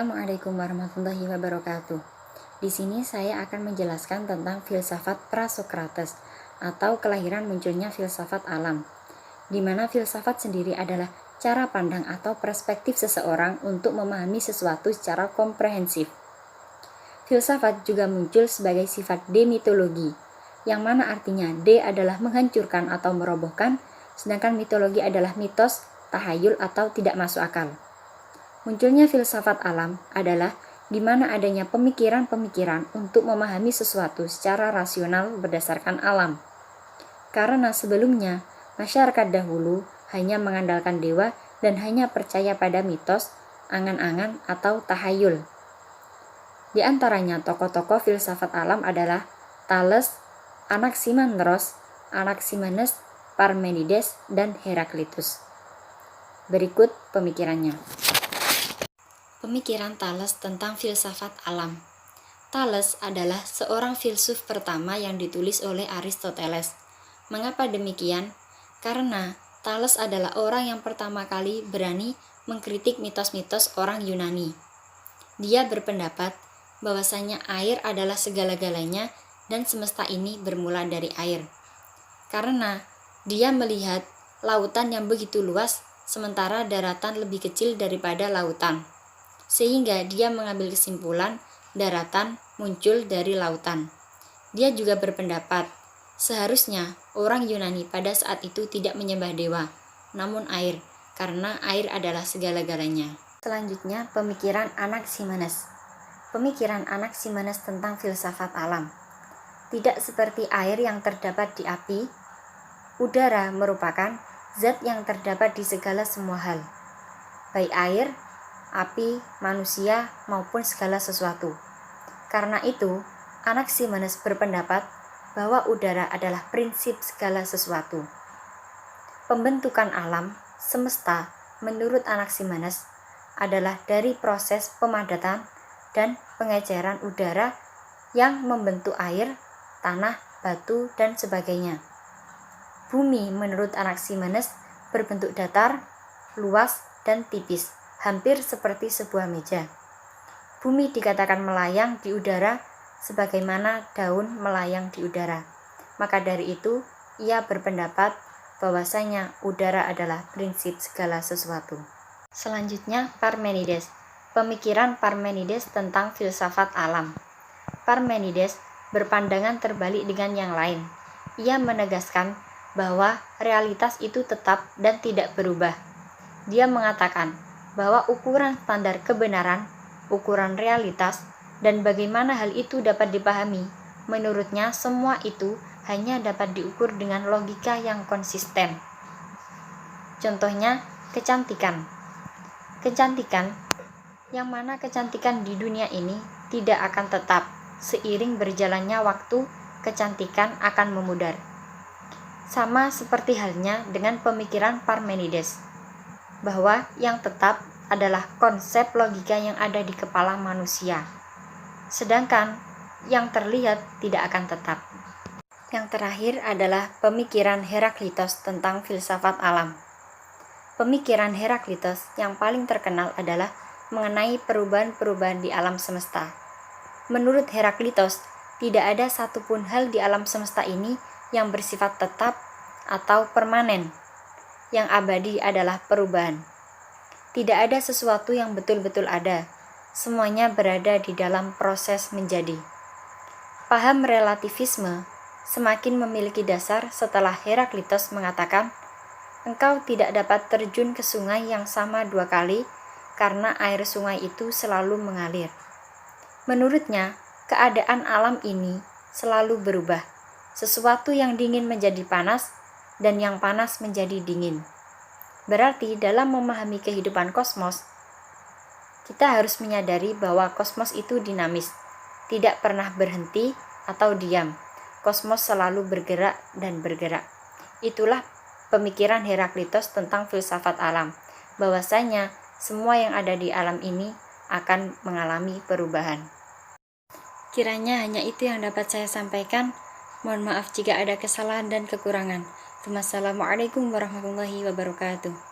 Assalamualaikum warahmatullahi wabarakatuh. Di sini saya akan menjelaskan tentang filsafat Prasokrates atau kelahiran munculnya filsafat alam, di mana filsafat sendiri adalah cara pandang atau perspektif seseorang untuk memahami sesuatu secara komprehensif. Filsafat juga muncul sebagai sifat demitologi, yang mana artinya de adalah menghancurkan atau merobohkan, sedangkan mitologi adalah mitos, tahayul atau tidak masuk akal. Munculnya filsafat alam adalah di mana adanya pemikiran-pemikiran untuk memahami sesuatu secara rasional berdasarkan alam. Karena sebelumnya, masyarakat dahulu hanya mengandalkan dewa dan hanya percaya pada mitos, angan-angan, atau tahayul. Di antaranya tokoh-tokoh filsafat alam adalah Thales, Anaximandros, Anaximenes, Parmenides, dan Heraklitus. Berikut pemikirannya. Pemikiran Thales tentang filsafat alam. Thales adalah seorang filsuf pertama yang ditulis oleh Aristoteles. Mengapa demikian? Karena Thales adalah orang yang pertama kali berani mengkritik mitos-mitos orang Yunani. Dia berpendapat bahwasanya air adalah segala-galanya dan semesta ini bermula dari air. Karena dia melihat lautan yang begitu luas sementara daratan lebih kecil daripada lautan. Sehingga dia mengambil kesimpulan daratan muncul dari lautan. Dia juga berpendapat seharusnya orang Yunani pada saat itu tidak menyembah dewa, namun air, karena air adalah segala-galanya. Selanjutnya, pemikiran Anaximenes. Pemikiran Anaximenes tentang filsafat alam. Tidak seperti air yang terdapat di api, udara merupakan zat yang terdapat di segala semua hal, baik air, api, manusia, maupun segala sesuatu. Karena itu, Anaximenes berpendapat bahwa udara adalah prinsip segala sesuatu. Pembentukan alam, semesta, menurut Anaximenes, adalah dari proses pemadatan dan pengecaran udara yang membentuk air, tanah, batu, dan sebagainya. Bumi, menurut Anaximenes, berbentuk datar, luas, dan tipis, hampir seperti sebuah meja. Bumi dikatakan melayang di udara sebagaimana daun melayang di udara. Maka dari itu, ia berpendapat bahwasanya udara adalah prinsip segala sesuatu. Selanjutnya, Parmenides. Pemikiran Parmenides tentang filsafat alam. Parmenides berpandangan terbalik dengan yang lain. Ia menegaskan bahwa realitas itu tetap dan tidak berubah. Dia mengatakan bahwa ukuran standar kebenaran, ukuran realitas, dan bagaimana hal itu dapat dipahami, menurutnya semua itu hanya dapat diukur dengan logika yang konsisten. Contohnya, kecantikan. Kecantikan, yang mana kecantikan di dunia ini tidak akan tetap. Seiring berjalannya waktu, kecantikan akan memudar. Sama seperti halnya dengan pemikiran Parmenides, bahwa yang tetap adalah konsep logika yang ada di kepala manusia, sedangkan yang terlihat tidak akan tetap. Yang terakhir adalah pemikiran Heraklitus tentang filsafat alam. Pemikiran Heraklitus yang paling terkenal adalah mengenai perubahan-perubahan di alam semesta. Menurut Heraklitus, tidak ada satupun hal di alam semesta ini yang bersifat tetap atau permanen. Yang abadi adalah perubahan. Tidak ada sesuatu yang betul-betul ada. Semuanya berada di dalam proses menjadi. Paham relativisme semakin memiliki dasar setelah Heraklitus mengatakan, engkau tidak dapat terjun ke sungai yang sama 2 kali karena air sungai itu selalu mengalir. Menurutnya, keadaan alam ini selalu berubah. Sesuatu yang dingin menjadi panas dan yang panas menjadi dingin. Berarti dalam memahami kehidupan kosmos, kita harus menyadari bahwa kosmos itu dinamis, tidak pernah berhenti atau diam. Kosmos selalu bergerak dan bergerak. Itulah pemikiran Heraklitus tentang filsafat alam, bahwasanya semua yang ada di alam ini akan mengalami perubahan. Kiranya hanya itu yang dapat saya sampaikan. Mohon maaf jika ada kesalahan dan kekurangan. Wassalamualaikum warahmatullahi wabarakatuh.